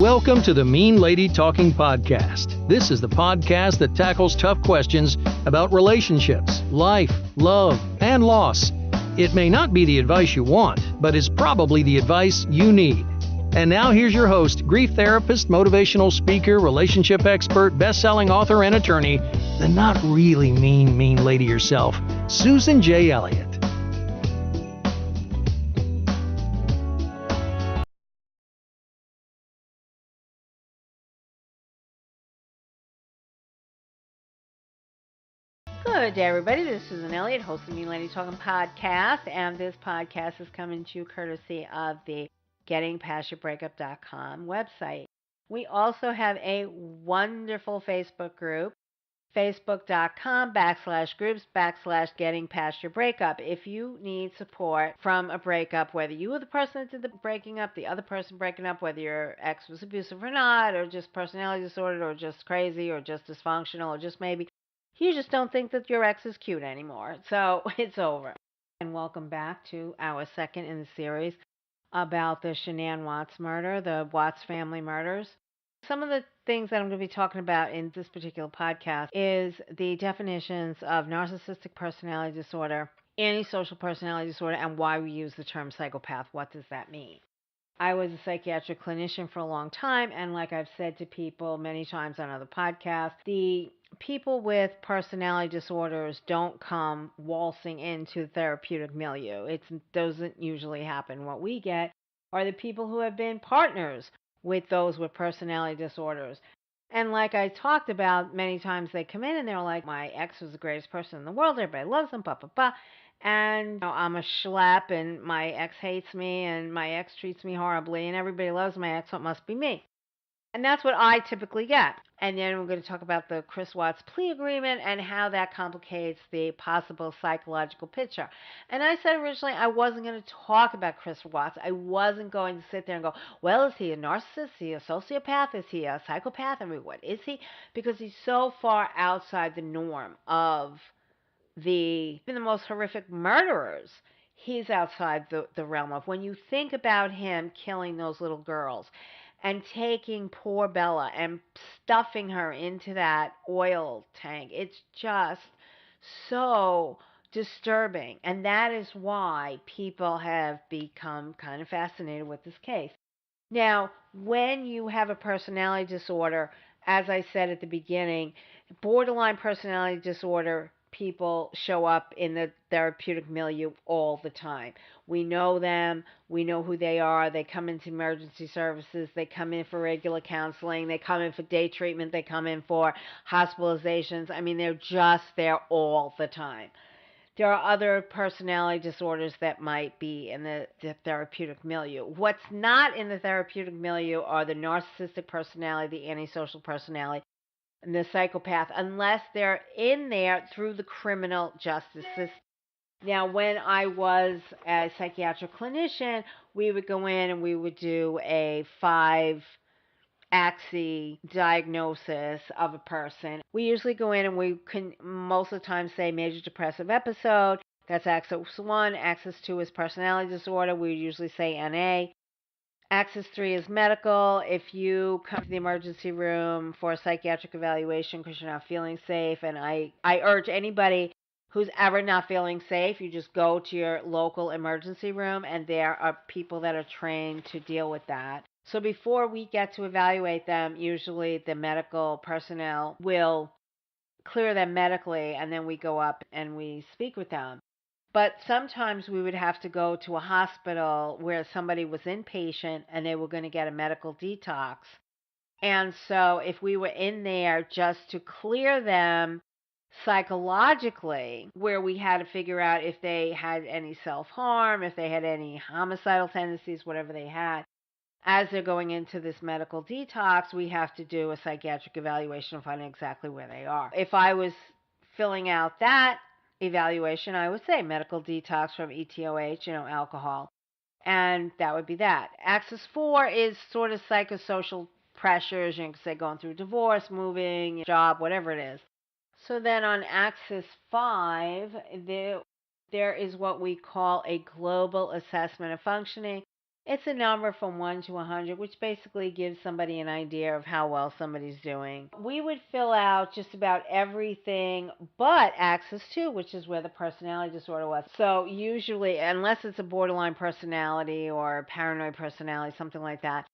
Welcome to the Mean Lady Talking Podcast. This is the podcast that tackles tough questions about relationships, life, love, and loss. It may not be the advice you want, but is probably the advice you need. And now here's your host, grief therapist, motivational speaker, relationship expert, best-selling author, and attorney, the not really mean lady herself, Susan J. Elliott. Good day, everybody. This is Susan Elliott, host of the Mean Lady Talking Podcast, and this podcast is coming to you courtesy of the GettingPastYourBreakup.com website. We also have a wonderful Facebook group, Facebook.com/groups/GettingPastYourBreakup. If you need support from a breakup, whether you were the person that did the breaking up, the other person breaking up, whether your ex was abusive or not, or just personality disorder, or just crazy, or just dysfunctional, or just maybe you just don't think that your ex is cute anymore. So it's over. And welcome back to our second in the series about the Shanann Watts murder, the Watts family murders. Some of the things that I'm going to be talking about in this particular podcast is the definitions of narcissistic personality disorder, antisocial personality disorder, and why we use the term psychopath. What does that mean? I was a psychiatric clinician for a long time, and like I've said to people many times on other podcasts, the people with personality disorders don't come waltzing into the therapeutic milieu. It doesn't usually happen. What we get are the people who have been partners with those with personality disorders. And like I talked about, many times they come in and they're like, my ex was the greatest person in the world, everybody loves him, blah, blah, blah. And I'm a schlep, and my ex hates me, and my ex treats me horribly, and everybody loves my ex, so it must be me. And that's what I typically get. And then we're going to talk about the Chris Watts plea agreement and how that complicates the possible psychological picture. And I said originally I wasn't going to talk about Chris Watts. I wasn't going to sit there and go, well, is he a narcissist? Is he a sociopath? Is he a psychopath? I mean, what is he? Because he's so far outside the norm of even the most horrific murderers. He's outside the realm of. When you think about him killing those little girls and taking poor Bella and stuffing her into that oil tank, it's just so disturbing. And that is why people have become kind of fascinated with this case. Now, when you have a personality disorder, as I said at the beginning, borderline personality disorder people show up in the therapeutic milieu all the time. We know them. We know who they are. They come into emergency services. They come in for regular counseling. They come in for day treatment. They come in for hospitalizations. I mean, they're just there all the time. There are other personality disorders that might be in the therapeutic milieu. What's not in the therapeutic milieu are the narcissistic personality, the antisocial personality, and the psychopath, unless they're in there through the criminal justice system. Now, when I was a psychiatric clinician, we would go in and we would do a 5-axis diagnosis of a person. We usually go in and we can most of the time say major depressive episode. That's axis 1. Axis 2 is personality disorder. We usually say NA. Axis 3 is medical. If you come to the emergency room for a psychiatric evaluation because you're not feeling safe, and I urge anybody who's ever not feeling safe, you just go to your local emergency room, and there are people that are trained to deal with that. So before we get to evaluate them, usually the medical personnel will clear them medically, and then we go up and we speak with them. But sometimes we would have to go to a hospital where somebody was inpatient and they were going to get a medical detox. And so if we were in there just to clear them psychologically, where we had to figure out if they had any self-harm, if they had any homicidal tendencies, whatever they had, as they're going into this medical detox, we have to do a psychiatric evaluation to find exactly where they are. If I was filling out that evaluation, I would say medical detox from ETOH, alcohol, and that would be that. Axis 4 is sort of psychosocial pressures, you can say going through divorce, moving, job, whatever it is. So then on Axis 5, there is what we call a global assessment of functioning. It's a number from 1 to 100, which basically gives somebody an idea of how well somebody's doing. We would fill out just about everything but Axis 2, which is where the personality disorder was. So usually, unless it's a borderline personality or paranoid personality, something like that,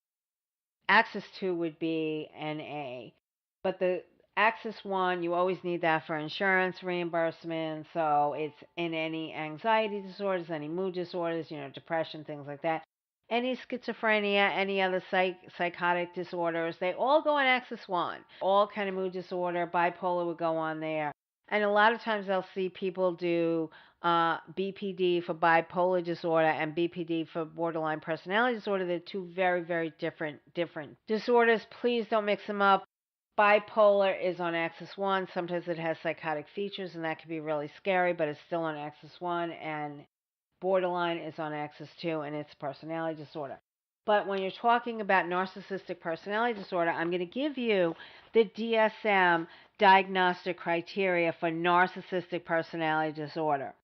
Axis 2 would be an A. But the Axis 1, you always need that for insurance reimbursement. So it's in any anxiety disorders, any mood disorders, depression, things like that. Any schizophrenia, any other psychotic disorders, they all go on Axis 1. All kind of mood disorder, bipolar would go on there. And a lot of times I'll see people do BPD for bipolar disorder and BPD for borderline personality disorder. They're two very, very different disorders. Please don't mix them up. Bipolar is on Axis 1. Sometimes it has psychotic features, and that can be really scary, but it's still on Axis 1. And borderline is on Axis 2, and it's personality disorder. But when you're talking about narcissistic personality disorder, I'm going to give you the DSM diagnostic criteria for narcissistic personality disorder.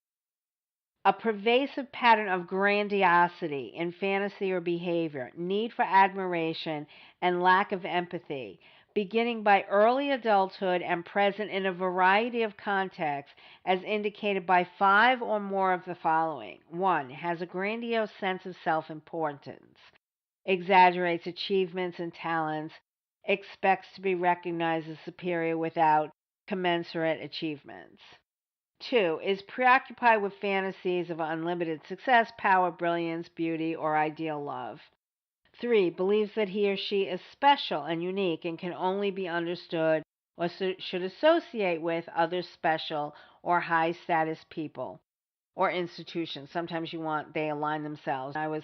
A pervasive pattern of grandiosity in fantasy or behavior, need for admiration, and lack of empathy, beginning by early adulthood and present in a variety of contexts, as indicated by 5 or more of the following. 1. Has a grandiose sense of self-importance, exaggerates achievements and talents, expects to be recognized as superior without commensurate achievements. 2. Is preoccupied with fantasies of unlimited success, power, brilliance, beauty, or ideal love. 3. Believes that he or she is special and unique and can only be understood or should associate with other special or high status people or institutions. Sometimes they align themselves. I was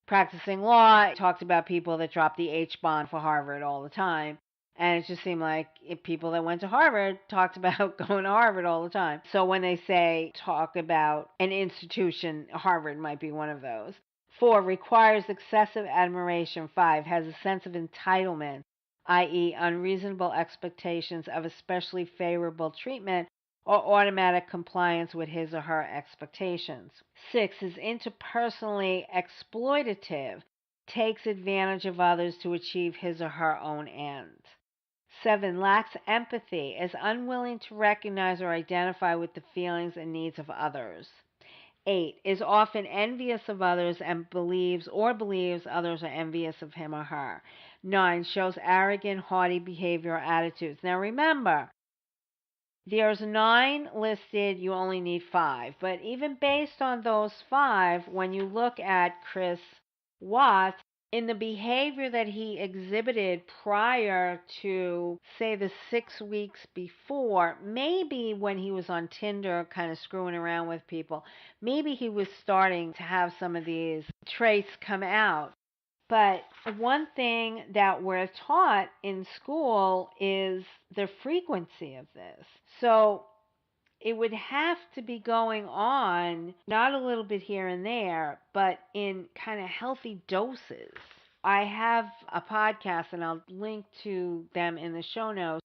practicing law, I talked about people that dropped the H bond for Harvard all the time. And it just seemed like if people that went to Harvard talked about going to Harvard all the time. So when they say talk about an institution, Harvard might be one of those. 4. Requires excessive admiration. 5. Has a sense of entitlement, i.e., unreasonable expectations of especially favorable treatment or automatic compliance with his or her expectations. 6. Is interpersonally exploitative, takes advantage of others to achieve his or her own ends. 7. Lacks empathy, is unwilling to recognize or identify with the feelings and needs of others. 8. Is often envious of others and believes others are envious of him or her. 9. Shows arrogant, haughty behavior or attitudes. Now remember, there's 9 listed, you only need 5. But even based on those 5, when you look at Chris Watts, in the behavior that he exhibited prior to, say, the 6 weeks before, maybe when he was on Tinder kind of screwing around with people, maybe he was starting to have some of these traits come out. But one thing that we're taught in school is the frequency of this. So it would have to be going on, not a little bit here and there, but in kind of healthy doses. I have a podcast, and I'll link to them in the show notes,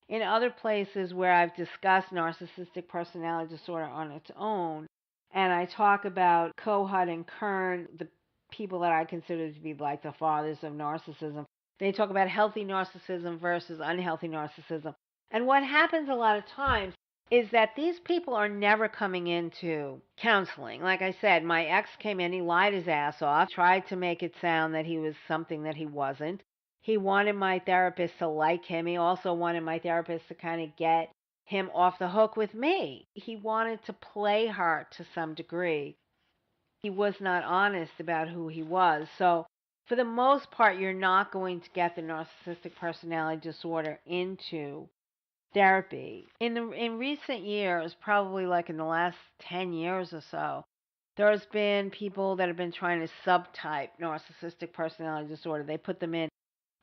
in other places where I've discussed narcissistic personality disorder on its own. And I talk about Kohut and Kern, the people that I consider to be like the fathers of narcissism. They talk about healthy narcissism versus unhealthy narcissism. And what happens a lot of times is that these people are never coming into counseling. Like I said, my ex came in, he lied his ass off, tried to make it sound that he was something that he wasn't. He wanted my therapist to like him. He also wanted my therapist to kind of get him off the hook with me. He wanted to play her to some degree. He was not honest about who he was. So for the most part, you're not going to get the narcissistic personality disorder into therapy. In recent years, probably like in the last 10 years or so, there's been people that have been trying to subtype narcissistic personality disorder. They put them in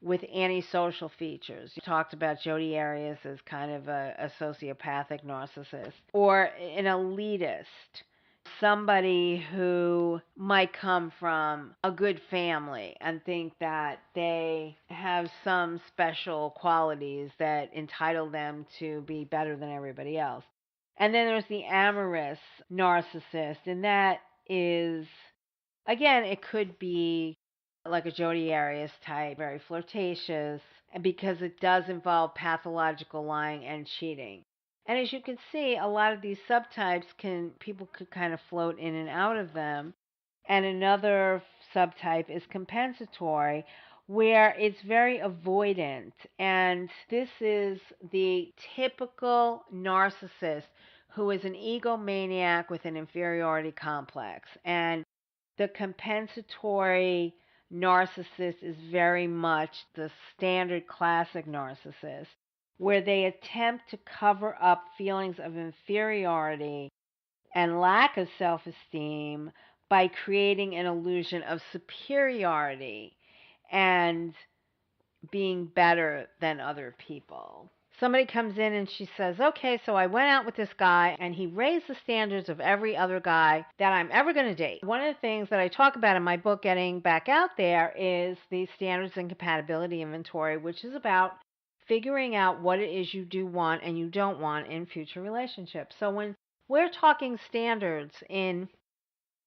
with antisocial features. You talked about Jodi Arias as kind of a sociopathic narcissist, or an elitist, somebody who might come from a good family and think that they have some special qualities that entitle them to be better than everybody else. And then there's the amorous narcissist, and that is Again, it could be like a Jodi Arias type, very flirtatious, and because it does involve pathological lying and cheating. And as you can see, a lot of these subtypes people could kind of float in and out of them. And another subtype is compensatory, where it's very avoidant. And this is the typical narcissist who is an egomaniac with an inferiority complex. And the compensatory narcissist is very much the standard classic narcissist, where they attempt to cover up feelings of inferiority and lack of self esteem by creating an illusion of superiority and being better than other people. Somebody comes in and she says, okay, so I went out with this guy and he raised the standards of every other guy that I'm ever going to date. One of the things that I talk about in my book, Getting Back Out There, is the standards and compatibility inventory, which is about figuring out what it is you do want and you don't want in future relationships. So when we're talking standards in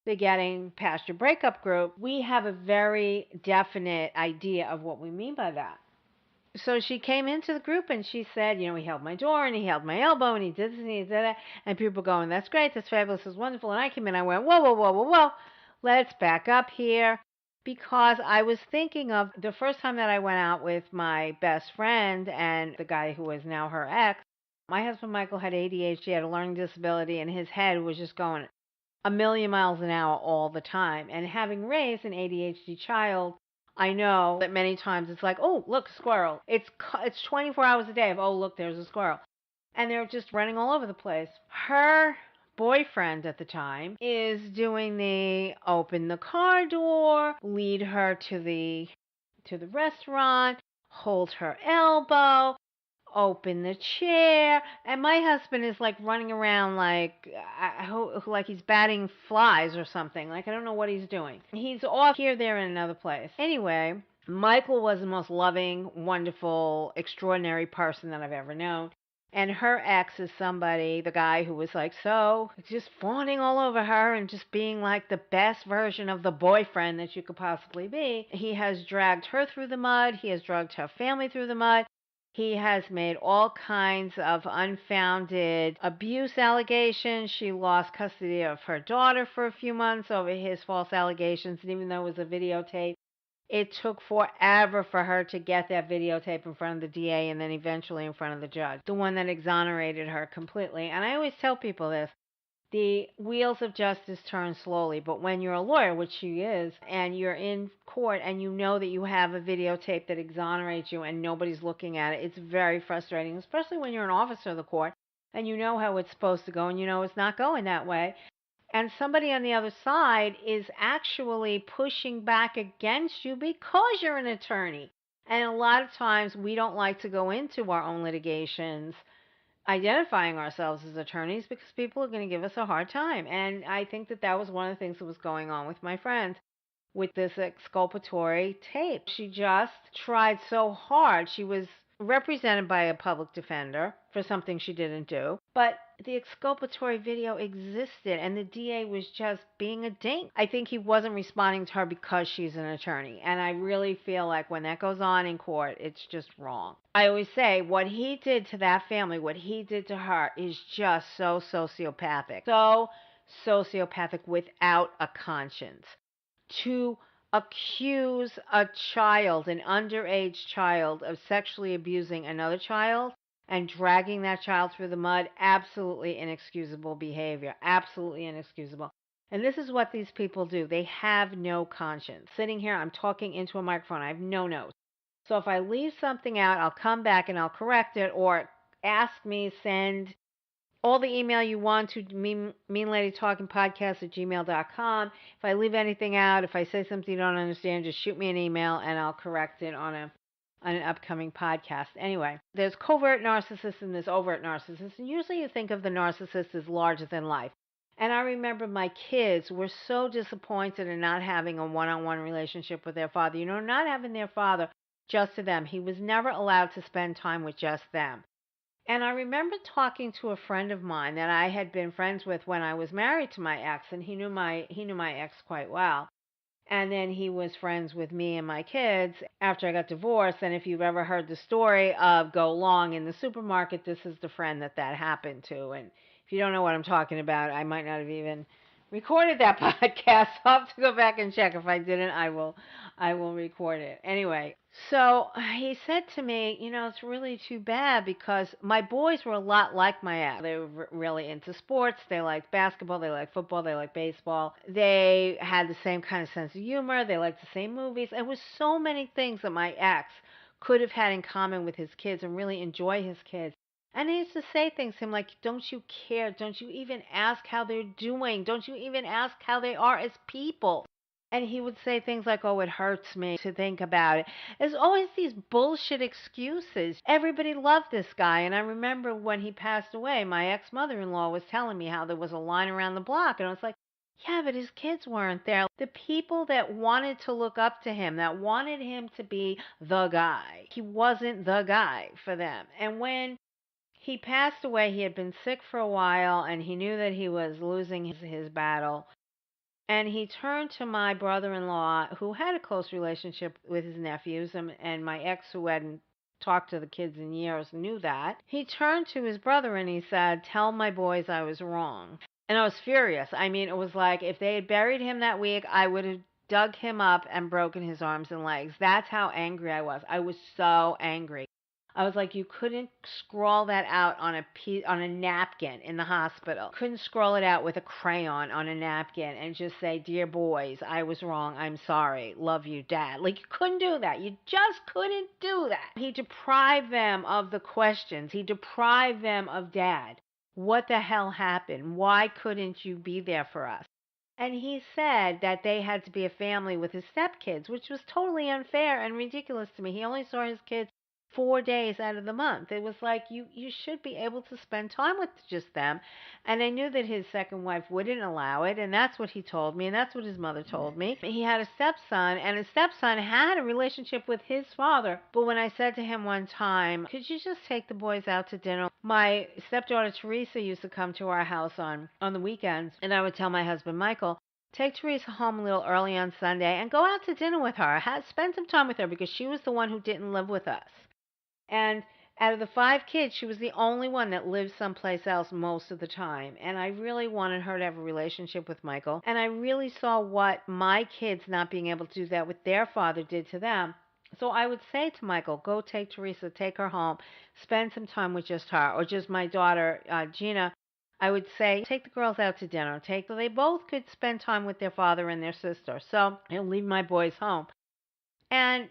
the Getting Past Your Breakup group, we have a very definite idea of what we mean by that. So she came into the group and she said, you know, he held my door and he held my elbow and he did this and he did that. And people going, that's great, that's fabulous, that's wonderful. And I came in, I went, whoa, whoa, whoa, whoa, whoa. Let's back up here. Because I was thinking of the first time that I went out with my best friend and the guy who is now her ex. My husband Michael had ADHD, had a learning disability, and his head was just going a million miles an hour all the time. And having raised an ADHD child, I know that many times it's like, oh, look, squirrel. It's 24 hours a day of, oh, look, there's a squirrel. And they're just running all over the place. Her boyfriend at the time is doing the open the car door, lead her to the restaurant, hold her elbow, open the chair, and my husband is like running around like he's batting flies or something. Like I don't know what he's doing. He's off here, there, and another place. Anyway, Michael was the most loving, wonderful, extraordinary person that I've ever known. And her ex is somebody, the guy who was like so, just fawning all over her and just being like the best version of the boyfriend that you could possibly be. He has dragged her through the mud. He has dragged her family through the mud. He has made all kinds of unfounded abuse allegations. She lost custody of her daughter for a few months over his false allegations. And even though it was a videotape, it took forever for her to get that videotape in front of the DA and then eventually in front of the judge, the one that exonerated her completely. And I always tell people this. The wheels of justice turn slowly, but when you're a lawyer, which she is, and you're in court and you know that you have a videotape that exonerates you and nobody's looking at it, it's very frustrating, especially when you're an officer of the court and you know how it's supposed to go and you know it's not going that way. And somebody on the other side is actually pushing back against you because you're an attorney. And a lot of times we don't like to go into our own litigations identifying ourselves as attorneys because people are going to give us a hard time. And I think that that was one of the things that was going on with my friend with this exculpatory tape. She just tried so hard. She was represented by a public defender for something she didn't do, but the exculpatory video existed and the DA was just being a dink. I think he wasn't responding to her because she's an attorney, and I really feel like when that goes on in court, it's just wrong. I always say what he did to that family, what he did to her is just so sociopathic. So sociopathic without a conscience. To accuse a child, an underage child, of sexually abusing another child and dragging that child through the mud, absolutely inexcusable behavior. Absolutely inexcusable. And this is what these people do. They have no conscience. Sitting here, I'm talking into a microphone. I have no notes. So if I leave something out, I'll come back and I'll correct it, or ask me, send all the email you want to meanladytalkingpodcast@gmail.com. If I leave anything out, if I say something you don't understand, just shoot me an email and I'll correct it on an upcoming podcast. Anyway, there's covert narcissists and there's overt narcissists. And usually you think of the narcissist as larger than life. And I remember my kids were so disappointed in not having a one-on-one relationship with their father. You know, not having their father just to them. He was never allowed to spend time with just them. And I remember talking to a friend of mine that I had been friends with when I was married to my ex, and he knew my ex quite well. And then he was friends with me and my kids after I got divorced. And if you've ever heard the story of Go Long in the supermarket, this is the friend that happened to. And if you don't know what I'm talking about, I might not have even recorded that podcast. I'll have to go back and check. If I didn't, I will record it. Anyway, so he said to me, it's really too bad because my boys were a lot like my ex. They were really into sports. They liked basketball. They liked football. They liked baseball. They had the same kind of sense of humor. They liked the same movies. It was so many things that my ex could have had in common with his kids and really enjoy his kids. And he used to say things to him like, don't you care? Don't you even ask how they're doing? Don't you even ask how they are as people? And he would say things like, oh, it hurts me to think about it. There's always these bullshit excuses. Everybody loved this guy. And I remember when he passed away, my ex-mother-in-law was telling me how there was a line around the block. And I was like, yeah, but his kids weren't there. The people that wanted to look up to him, that wanted him to be the guy, he wasn't the guy for them. And when he passed away, he had been sick for a while, and he knew that he was losing his battle. And he turned to my brother-in-law, who had a close relationship with his nephews, and my ex, who hadn't talked to the kids in years, knew that. He turned to his brother and he said, tell my boys I was wrong. And I was furious. I mean, it was like if they had buried him that week, I would have dug him up and broken his arms and legs. That's how angry I was. I was so angry. I was like, you couldn't scrawl that out on a napkin in the hospital. Couldn't scroll it out with a crayon on a napkin and just say, dear boys, I was wrong. I'm sorry. Love you, Dad. Like, you couldn't do that. You just couldn't do that. He deprived them of the questions. He deprived them of Dad. What the hell happened? Why couldn't you be there for us? And he said that they had to be a family with his stepkids, which was totally unfair and ridiculous to me. He only saw his kids 4 days out of the month. It was like you should be able to spend time with just them. And I knew that his second wife wouldn't allow it, and that's what he told me, and that's what his mother told me. He had a stepson, and his stepson had a relationship with his father. But when I said to him one time, could you just take the boys out to dinner? My stepdaughter Teresa used to come to our house on the weekends, and I would tell my husband Michael, take Teresa home a little early on Sunday and go out to dinner with her. Spend some time with her because she was the one who didn't live with us. And out of the 5 kids, she was the only one that lived someplace else most of the time. And I really wanted her to have a relationship with Michael. And I really saw what my kids not being able to do that with their father did to them. So I would say to Michael, go take Teresa, take her home, spend some time with just her, or just my daughter, Gina. I would say, take the girls out to dinner. They both could spend time with their father and their sister. So I'll leave my boys home. And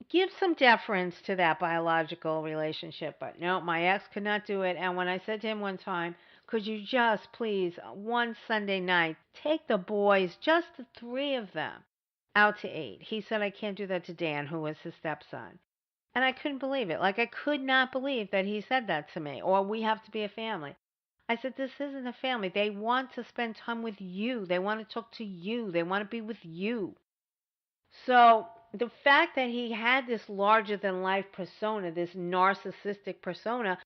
give some deference to that biological relationship. But no, my ex could not do it. And when I said to him one time, could you just please, one Sunday night, take the boys, just the 3 of them, out to eat? He said, I can't do that to Dan, who was his stepson. And I couldn't believe it. Like, I could not believe that he said that to me. Or we have to be a family. I said, this isn't a family. They want to spend time with you. They want to talk to you. They want to be with you. So the fact that he had this larger than life persona, this narcissistic persona,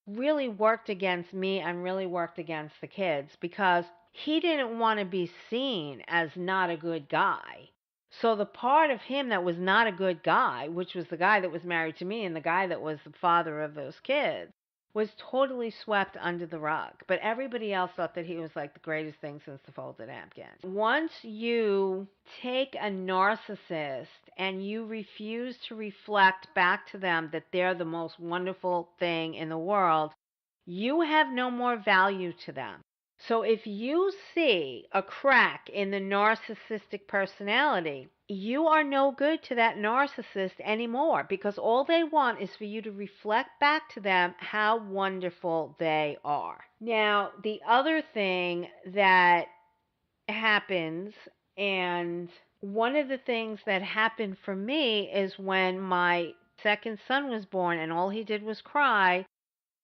really worked against me and really worked against the kids because he didn't want to be seen as not a good guy. So the part of him that was not a good guy, which was the guy that was married to me and the guy that was the father of those kids, was totally swept under the rug. But everybody else thought that he was like the greatest thing since the folded napkin. Once you take a narcissist and you refuse to reflect back to them that they're the most wonderful thing in the world, you have no more value to them. So if you see a crack in the narcissistic personality, you are no good to that narcissist anymore because all they want is for you to reflect back to them how wonderful they are. Now, the other thing that happens, and one of the things that happened for me is when my second son was born and all he did was cry.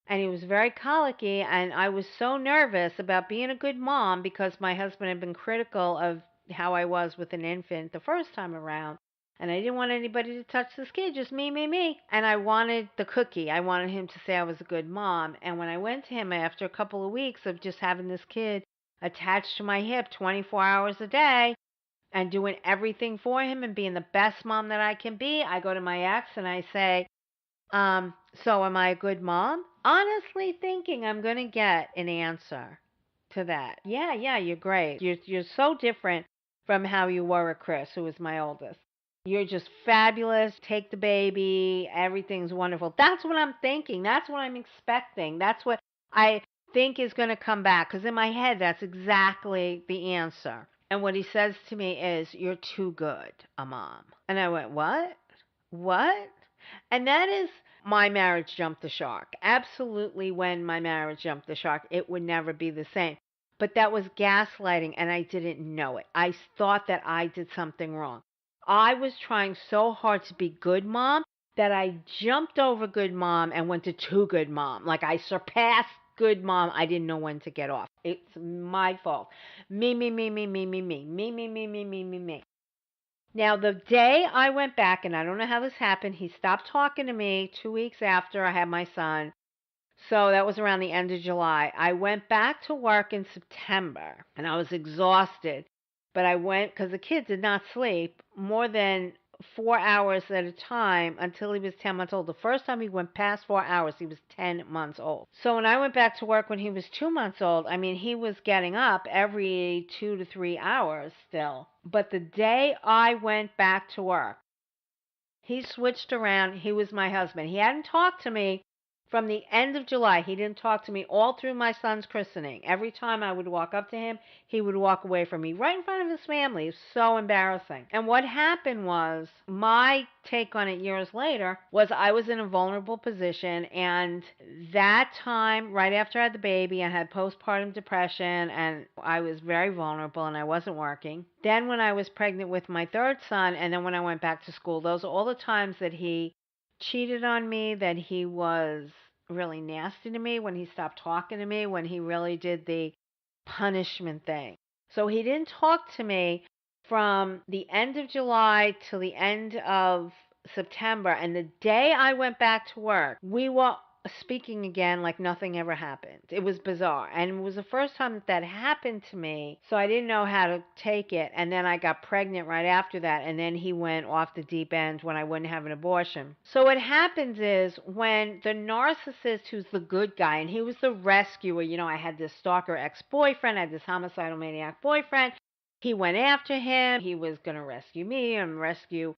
And he was very colicky, and I was so nervous about being a good mom because my husband had been critical of how I was with an infant the first time around. And I didn't want anybody to touch this kid, just me. And I wanted the cookie. I wanted him to say I was a good mom. And when I went to him after a couple of weeks of just having this kid attached to my hip 24 hours a day, and doing everything for him and being the best mom that I can be, I go to my ex and I say, so am I a good mom? Honestly thinking I'm going to get an answer to that. Yeah, you're great. You're so different from how you were with Chris, who was my oldest. You're just fabulous. Take the baby. Everything's wonderful. That's what I'm thinking. That's what I'm expecting. That's what I think is going to come back. Because in my head, that's exactly the answer. And what he says to me is, you're too good a mom. And I went, what? What? And that is my marriage jumped the shark. Absolutely, when my marriage jumped the shark, it would never be the same. But that was gaslighting, and I didn't know it. I thought that I did something wrong. I was trying so hard to be good mom that I jumped over good mom and went to too good mom. Like I surpassed good mom. I didn't know when to get off. It's my fault. Me, me, me, me, me, me, me, me, me, me, me, me, me, me. Now, the day I went back, and I don't know how this happened, he stopped talking to me 2 weeks after I had my son. So that was around the end of July. I went back to work in September, and I was exhausted. But I went because the kid did not sleep more than 4 hours at a time until he was 10 months old. The first time he went past 4 hours, he was 10 months old. So when I went back to work when he was 2 months old, I mean, he was getting up every 2 to 3 hours still. But the day I went back to work, he switched around. He was my husband. He hadn't talked to me from the end of July. He didn't talk to me all through my son's christening. Every time I would walk up to him, he would walk away from me right in front of his family. It was so embarrassing. And what happened was, my take on it years later was I was in a vulnerable position, and that time, right after I had the baby, I had postpartum depression, and I was very vulnerable, and I wasn't working. Then when I was pregnant with my third son, and then when I went back to school, those are all the times that he cheated on me, that he was really nasty to me, when he stopped talking to me, when he really did the punishment thing. So he didn't talk to me from the end of July till the end of September. And the day I went back to work, we were speaking again like nothing ever happened. It was bizarre. And it was the first time that happened to me. So I didn't know how to take it. And then I got pregnant right after that. And then he went off the deep end when I wouldn't have an abortion. So what happens is, when the narcissist, who's the good guy, and he was the rescuer, I had this stalker ex-boyfriend, I had this homicidal maniac boyfriend. He went after him. He was going to rescue me and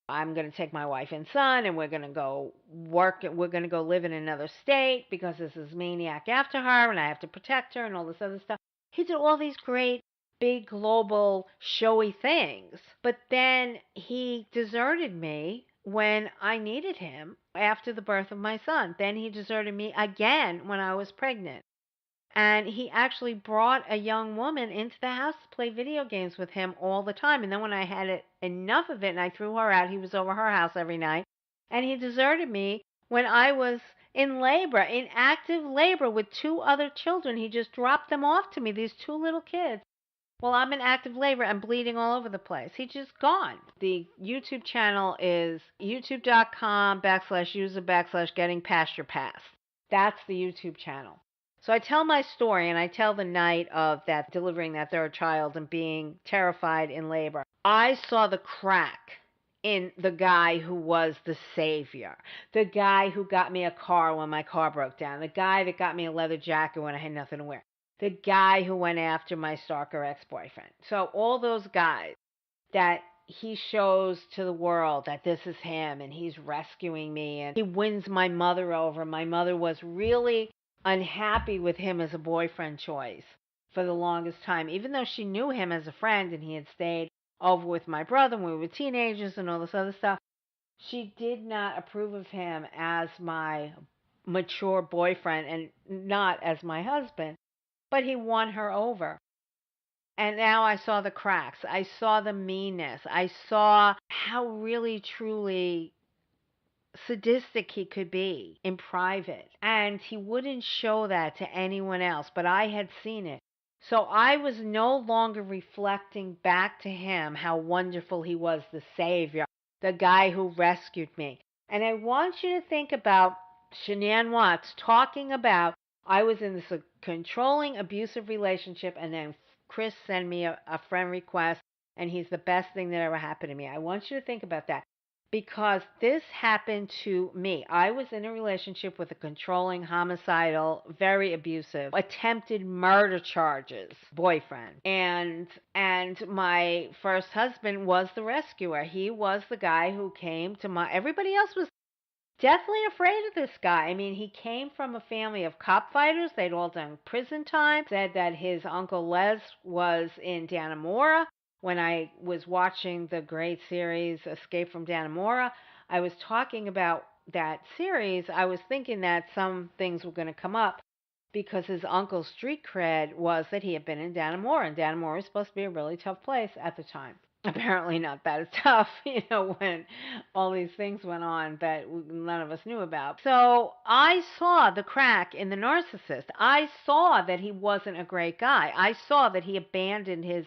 I'm going to take my wife and son, and we're going to go work. We're going to go live in another state because this is maniac after her, and I have to protect her and all this other stuff. He did all these great, big, global, showy things. But then he deserted me when I needed him after the birth of my son. Then he deserted me again when I was pregnant. And he actually brought a young woman into the house to play video games with him all the time. And then when I had enough of it and I threw her out, he was over her house every night. And he deserted me when I was in labor, in active labor with 2 other children. He just dropped them off to me, these 2 little kids. Well, I'm in active labor and bleeding all over the place. He's just gone. The YouTube channel is youtube.com/user/getting past your past. That's the YouTube channel. So I tell my story, and I tell the night of that delivering that third child and being terrified in labor. I saw the crack in the guy who was the savior, the guy who got me a car when my car broke down, the guy that got me a leather jacket when I had nothing to wear, the guy who went after my stalker ex-boyfriend. So all those guys that he shows to the world that this is him and he's rescuing me, and he wins my mother over. My mother was really unhappy with him as a boyfriend choice for the longest time, even though she knew him as a friend and he had stayed over with my brother when we were teenagers and all this other stuff. She did not approve of him as my mature boyfriend and not as my husband, but he won her over. And now I saw the cracks. I saw the meanness. I saw how really, truly sadistic he could be in private. And he wouldn't show that to anyone else, but I had seen it. So I was no longer reflecting back to him how wonderful he was, the savior, the guy who rescued me. And I want you to think about Shanann Watts talking about, I was in this controlling, abusive relationship, and then Chris sent me a friend request and he's the best thing that ever happened to me. I want you to think about that because this happened to me. I was in a relationship with a controlling, homicidal, very abusive, attempted murder charges boyfriend. And my first husband was the rescuer. He was the guy who came to my everybody else was definitely afraid of this guy. I mean, he came from a family of cop fighters. They'd all done prison time. Said that his uncle Les was in Dannemora. When I was watching the great series Escape from Dannemora, I was talking about that series. I was thinking that some things were going to come up because his uncle's street cred was that he had been in Dannemora, and Dannemora was supposed to be a really tough place at the time. Apparently not that tough, when all these things went on that none of us knew about. So I saw the crack in the narcissist. I saw that he wasn't a great guy. I saw that he abandoned his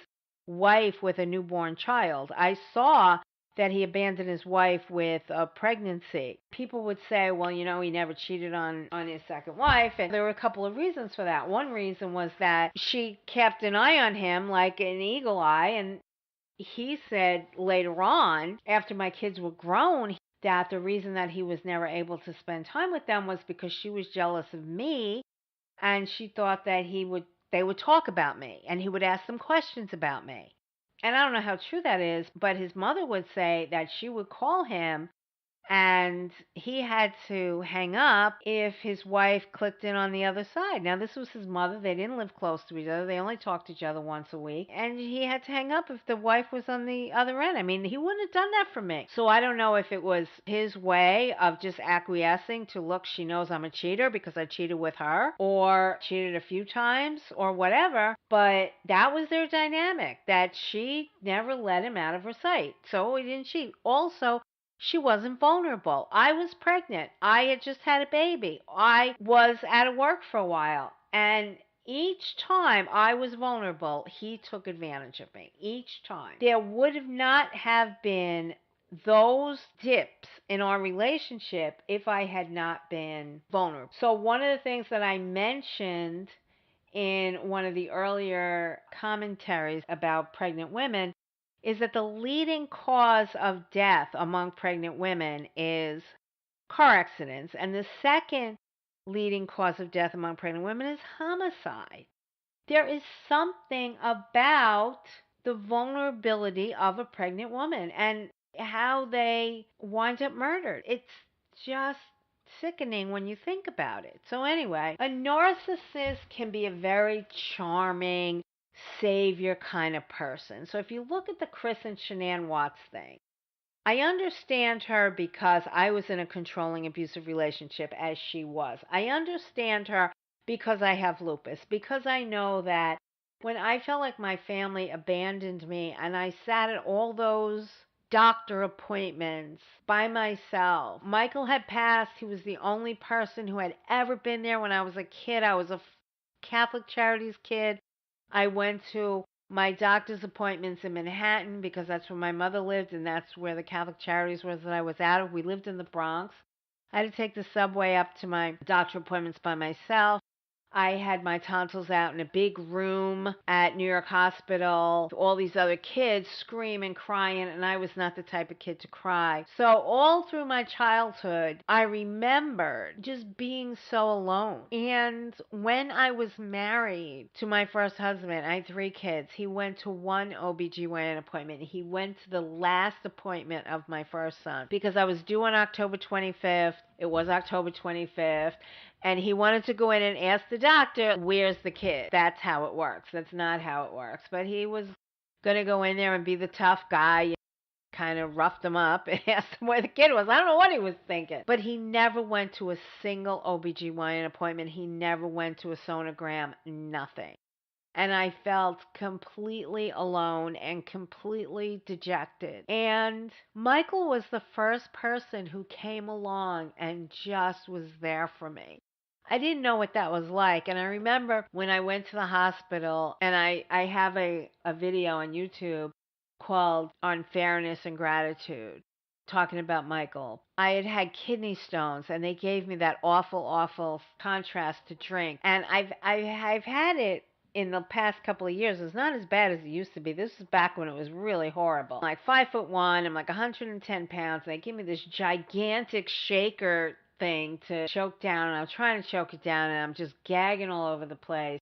wife with a newborn child. I saw that he abandoned his wife with a pregnancy. People would say, well, he never cheated on his second wife. And there were a couple of reasons for that. One reason was that she kept an eye on him like an eagle eye. And he said later on, after my kids were grown, that the reason that he was never able to spend time with them was because she was jealous of me, and she thought that they would talk about me, and he would ask them questions about me. And I don't know how true that is, but his mother would say that she would call him and he had to hang up if his wife clicked in on the other side. Now, this was his mother. They didn't live close to each other. They only talked to each other once a week. And he had to hang up if the wife was on the other end. I mean, he wouldn't have done that for me. So I don't know if it was his way of just acquiescing to, look, she knows I'm a cheater because I cheated with her, or cheated a few times, or whatever. But that was their dynamic, that she never let him out of her sight. So he didn't cheat. Also, she wasn't vulnerable. I was pregnant. I had just had a baby. I was out of work for a while. And each time I was vulnerable, he took advantage of me. Each time. There would not have been those dips in our relationship if I had not been vulnerable. So one of the things that I mentioned in one of the earlier commentaries about pregnant women is that the leading cause of death among pregnant women is car accidents. And the second leading cause of death among pregnant women is homicide. There is something about the vulnerability of a pregnant woman and how they wind up murdered. It's just sickening when you think about it. So anyway, a narcissist can be a very charming, savior kind of person. So if you look at the Chris and Shanann Watts thing, I understand her because I was in a controlling, abusive relationship as she was. I understand her because I have lupus, because I know that when I felt like my family abandoned me and I sat at all those doctor appointments by myself. Michael had passed. He was the only person who had ever been there when I was a kid. I was a Catholic Charities kid. I went to my doctor's appointments in Manhattan because that's where my mother lived and that's where the Catholic Charities was that I was out of. We lived in the Bronx. I had to take the subway up to my doctor appointments by myself. I had my tonsils out in a big room at New York Hospital, all these other kids screaming, crying, and I was not the type of kid to cry. So all through my childhood, I remembered just being so alone. And when I was married to my first husband, I had 3 kids. He went to one OBGYN appointment. He went to the last appointment of my first son because I was due on October 25th. It was October 25th. And he wanted to go in and ask the doctor, where's the kid? That's how it works. That's not how it works. But he was going to go in there and be the tough guy, kind of roughed him up and asked him where the kid was. I don't know what he was thinking. But he never went to a single OBGYN appointment. He never went to a sonogram, nothing. And I felt completely alone and completely dejected. And Michael was the first person who came along and just was there for me. I didn't know what that was like. And I remember when I went to the hospital, and I have a video on YouTube called Unfairness and Gratitude, talking about Michael. I had had kidney stones, and they gave me that awful, awful contrast to drink. And I've had it in the past couple of years is not as bad as it used to be. This is back when it was really horrible. Like 5'1", I'm like 110 pounds. And they give me this gigantic shaker thing to choke down, and I'm trying to choke it down, and I'm just gagging all over the place.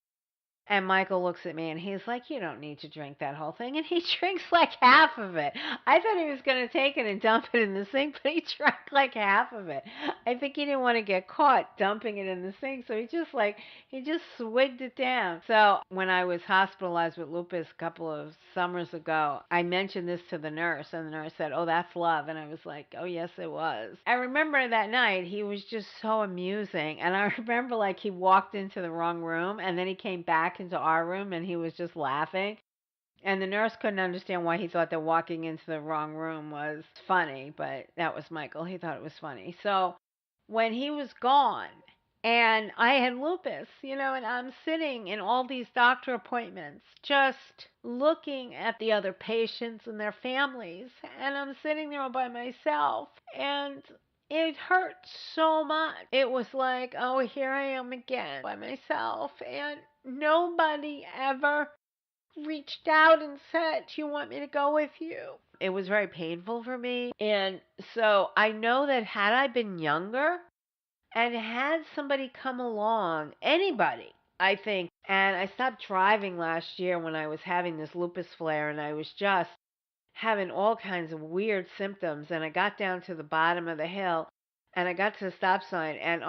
And Michael looks at me and he's like, you don't need to drink that whole thing. And he drinks like half of it. I thought he was going to take it and dump it in the sink, but he drank like half of it. I think he didn't want to get caught dumping it in the sink. So he just swigged it down. So when I was hospitalized with lupus a couple of summers ago, I mentioned this to the nurse, and the nurse said, oh, that's love. And I was like, oh, yes, it was. I remember that night he was just so amusing. And I remember like he walked into the wrong room and then he came back into our room and he was just laughing. And the nurse couldn't understand why he thought that walking into the wrong room was funny, but that was Michael. He thought it was funny. So when he was gone and I had lupus, and I'm sitting in all these doctor appointments just looking at the other patients and their families, and I'm sitting there all by myself, and it hurt so much. It was like, oh, here I am again by myself, and nobody ever reached out and said, do you want me to go with you? It was very painful for me. And so I know that had I been younger and had somebody come along, anybody, I think, and I stopped driving last year when I was having this lupus flare, and I was just having all kinds of weird symptoms, and I got down to the bottom of the hill and I got to the stop sign, and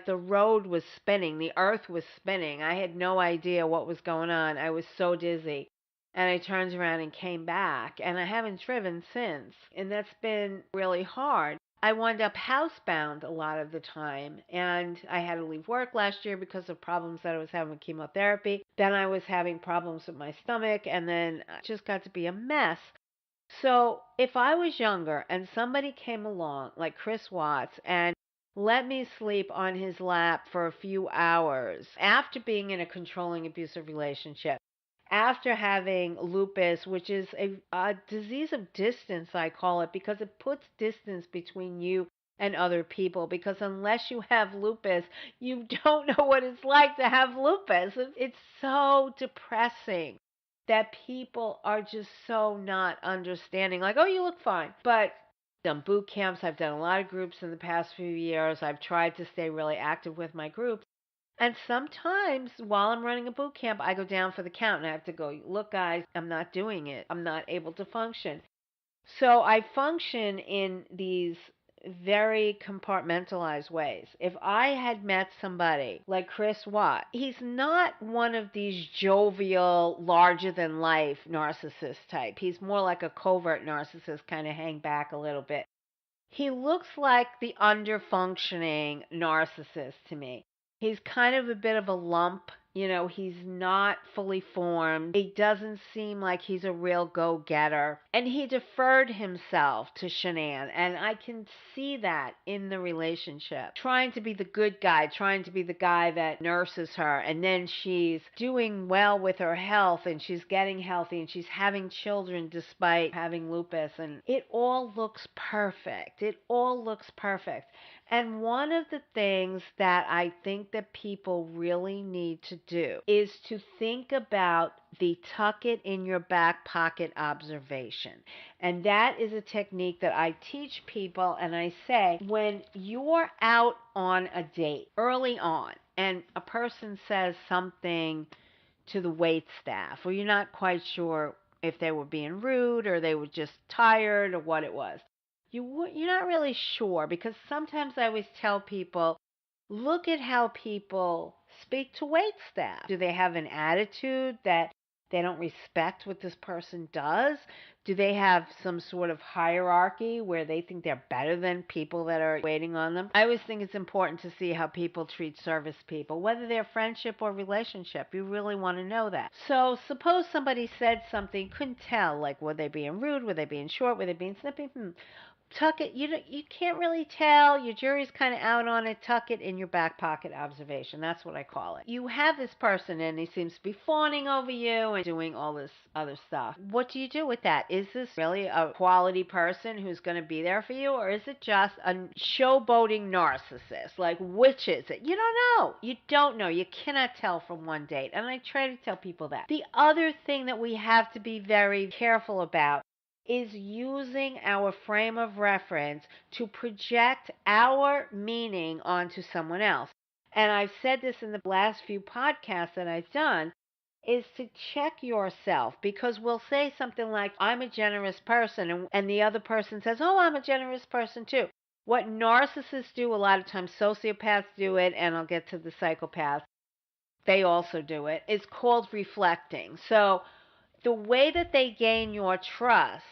the road was spinning, the earth was spinning. I had no idea what was going on. I was so dizzy. And I turned around and came back, and I haven't driven since. And that's been really hard. I wound up housebound a lot of the time, and I had to leave work last year because of problems that I was having with chemotherapy. Then I was having problems with my stomach, and then it just got to be a mess. So if I was younger and somebody came along, like Chris Watts, and let me sleep on his lap for a few hours after being in a controlling abusive relationship, after having lupus, which is a disease of distance, I call it, because it puts distance between you and other people, because unless you have lupus, you don't know what it's like to have lupus. It's so depressing that people are just so not understanding. Like, oh, you look fine. But I've done boot camps. I've done a lot of groups in the past few years. I've tried to stay really active with my groups. And sometimes while I'm running a boot camp, I go down for the count and I have to go, look, guys, I'm not doing it. I'm not able to function. So I function in these very compartmentalized ways. If I had met somebody like Chris Watt, he's not one of these jovial, larger than life narcissist type. He's more like a covert narcissist, kind of hang back a little bit. He looks like the under-functioning narcissist to me. He's kind of a bit of a lump. He's not fully formed. He doesn't seem like he's a real go-getter. And he deferred himself to Shanann. And I can see that in the relationship. Trying to be the good guy, trying to be the guy that nurses her. And then she's doing well with her health, and she's getting healthy, and she's having children despite having lupus. And it all looks perfect. It all looks perfect. And one of the things that I think that people really need to do is to think about the tuck it in your back pocket observation. And that is a technique that I teach people, and I say, when you're out on a date early on and a person says something to the wait staff, or you're not quite sure if they were being rude or they were just tired or what it was, you're not really sure, because sometimes I always tell people, look at how people speak to wait staff. Do they have an attitude that they don't respect what this person does? Do they have some sort of hierarchy where they think they're better than people that are waiting on them? I always think it's important to see how people treat service people, whether they're friendship or relationship. You really want to know that. So suppose somebody said something, couldn't tell, like were they being rude, were they being short, were they being snippy? tuck it. You can't really tell. Your jury's kind of out on it. Tuck it in your back pocket observation. That's what I call it. You have this person and he seems to be fawning over you and doing all this other stuff. What do you do with that? Is this really a quality person who's going to be there for you, or is it just a showboating narcissist? Like, which is it? You don't know. You don't know. You cannot tell from one date. And I try to tell people that. The other thing that we have to be very careful about is using our frame of reference to project our meaning onto someone else. And I've said this in the last few podcasts that I've done, is to check yourself, because we'll say something like, I'm a generous person, and the other person says, oh, I'm a generous person too. What narcissists do, a lot of times sociopaths do it, and I'll get to the psychopaths, they also do it, is called reflecting. So the way that they gain your trust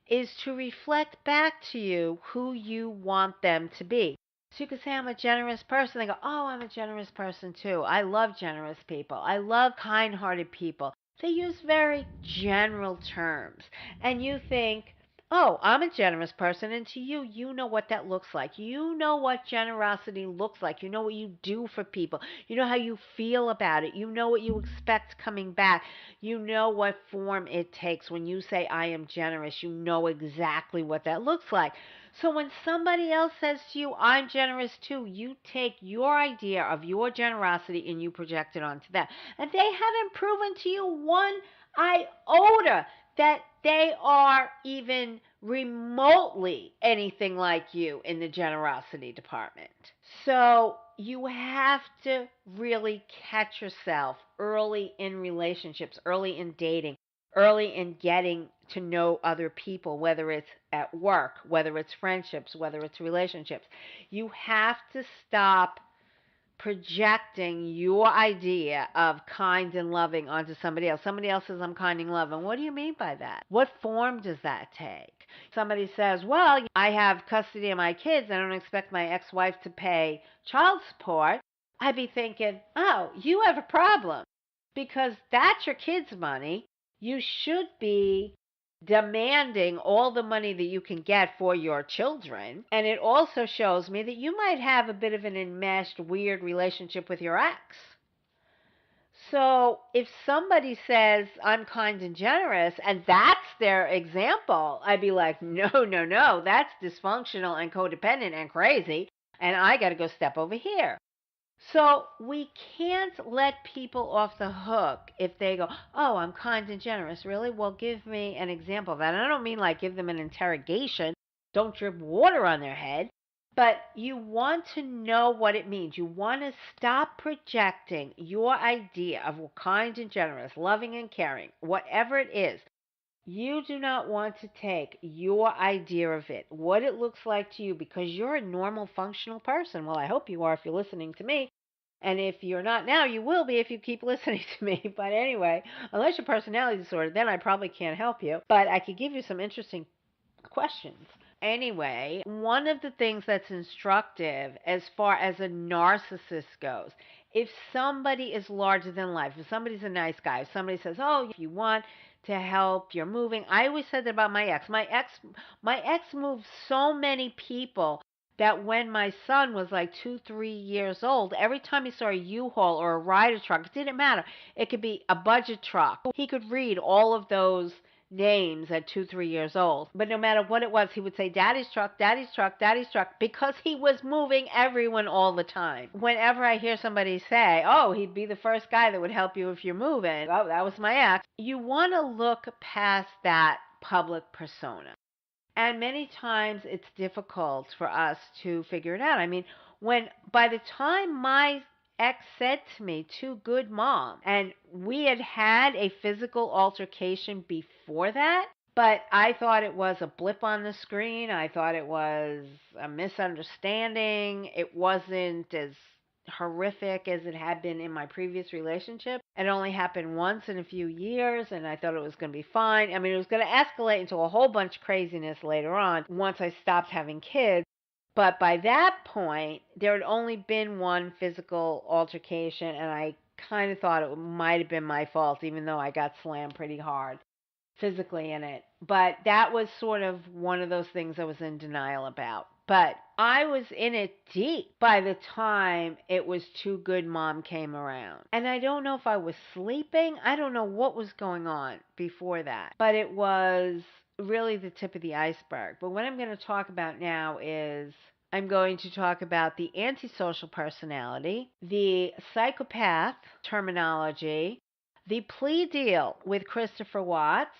is to reflect back to you who you want them to be. So you could say, I'm a generous person. They go, oh, I'm a generous person too. I love generous people. I love kind-hearted people. They use very general terms. And you think, oh, I'm a generous person. And to you, you know what that looks like. You know what generosity looks like. You know what you do for people. You know how you feel about it. You know what you expect coming back. You know what form it takes. When you say, I am generous, you know exactly what that looks like. So when somebody else says to you, I'm generous too, you take your idea of your generosity and you project it onto them. And they haven't proven to you one iota that they are even remotely anything like you in the generosity department. So you have to really catch yourself early in relationships, early in dating, early in getting to know other people, whether it's at work, whether it's friendships, whether it's relationships. You have to stop projecting your idea of kind and loving onto somebody else. Somebody else says, I'm kind and loving. What do you mean by that? What form does that take? Somebody says, well, I have custody of my kids. I don't expect my ex-wife to pay child support. I'd be thinking, oh, you have a problem, because that's your kids' money. You should be demanding all the money that you can get for your children. And it also shows me that you might have a bit of an enmeshed, weird relationship with your ex. So if somebody says, I'm kind and generous, and that's their example, I'd be like, no, that's dysfunctional and codependent and crazy, and I got to go step over here. So we can't let people off the hook if they go, oh, I'm kind and generous. Really? Well, give me an example of that. And I don't mean like give them an interrogation. Don't drip water on their head. But you want to know what it means. You want to stop projecting your idea of kind and generous, loving and caring, whatever it is. You do not want to take your idea of it, what it looks like to you, because you're a normal, functional person. Well, I hope you are if you're listening to me. And if you're not now, you will be if you keep listening to me. But anyway, unless you're personality disorder, then I probably can't help you. But I could give you some interesting questions. Anyway, one of the things that's instructive as far as a narcissist goes, if somebody is larger than life, if somebody's a nice guy, if somebody says, oh, if you want to help, you're moving. I always said that about my ex. My ex moved so many people that when my son was like 2-3 years old, every time he saw a U-Haul or a Ryder truck, it didn't matter. It could be a budget truck. He could read all of those names at 2-3 years old. But no matter what it was, he would say, Daddy's truck, Daddy's truck, Daddy's truck, because he was moving everyone all the time. Whenever I hear somebody say, oh, he'd be the first guy that would help you if you're moving, oh, that was my ex, you want to look past that public persona. And many times it's difficult for us to figure it out. I mean, by the time my ex said to me, too good, Mom, and we had had a physical altercation before that, but I thought it was a blip on the screen. I thought it was a misunderstanding. It wasn't as horrific as it had been in my previous relationship. It only happened once in a few years, and I thought it was going to be fine. I mean, it was going to escalate into a whole bunch of craziness later on once I stopped having kids. But by that point, there had only been one physical altercation, and I kind of thought it might have been my fault, even though I got slammed pretty hard. physically in it. But that was sort of one of those things I was in denial about. But I was in it deep by the time It Was Too Good Mom came around. And I don't know if I was sleeping. I don't know what was going on before that. But it was really the tip of the iceberg. But what I'm going to talk about now is I'm going to talk about the antisocial personality, the psychopath terminology, the plea deal with Christopher Watts,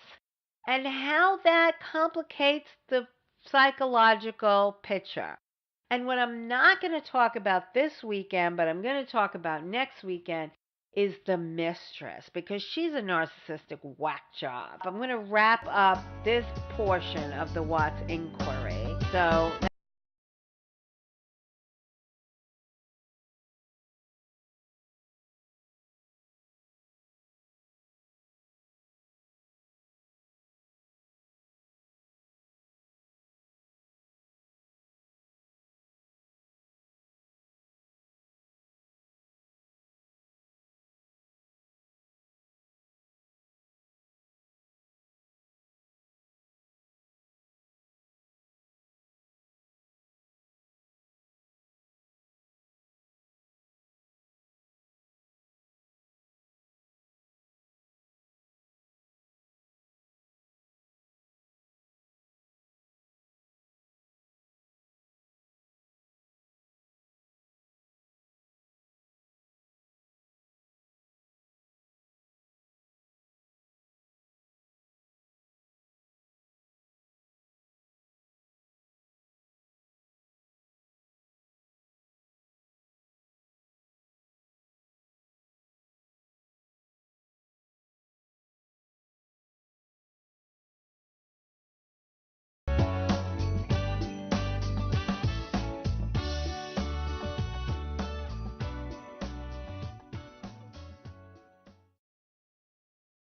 and how that complicates the psychological picture. And what I'm not going to talk about this weekend, but I'm going to talk about next weekend, is the mistress, because she's a narcissistic whack job. I'm going to wrap up this portion of the Watts inquiry. So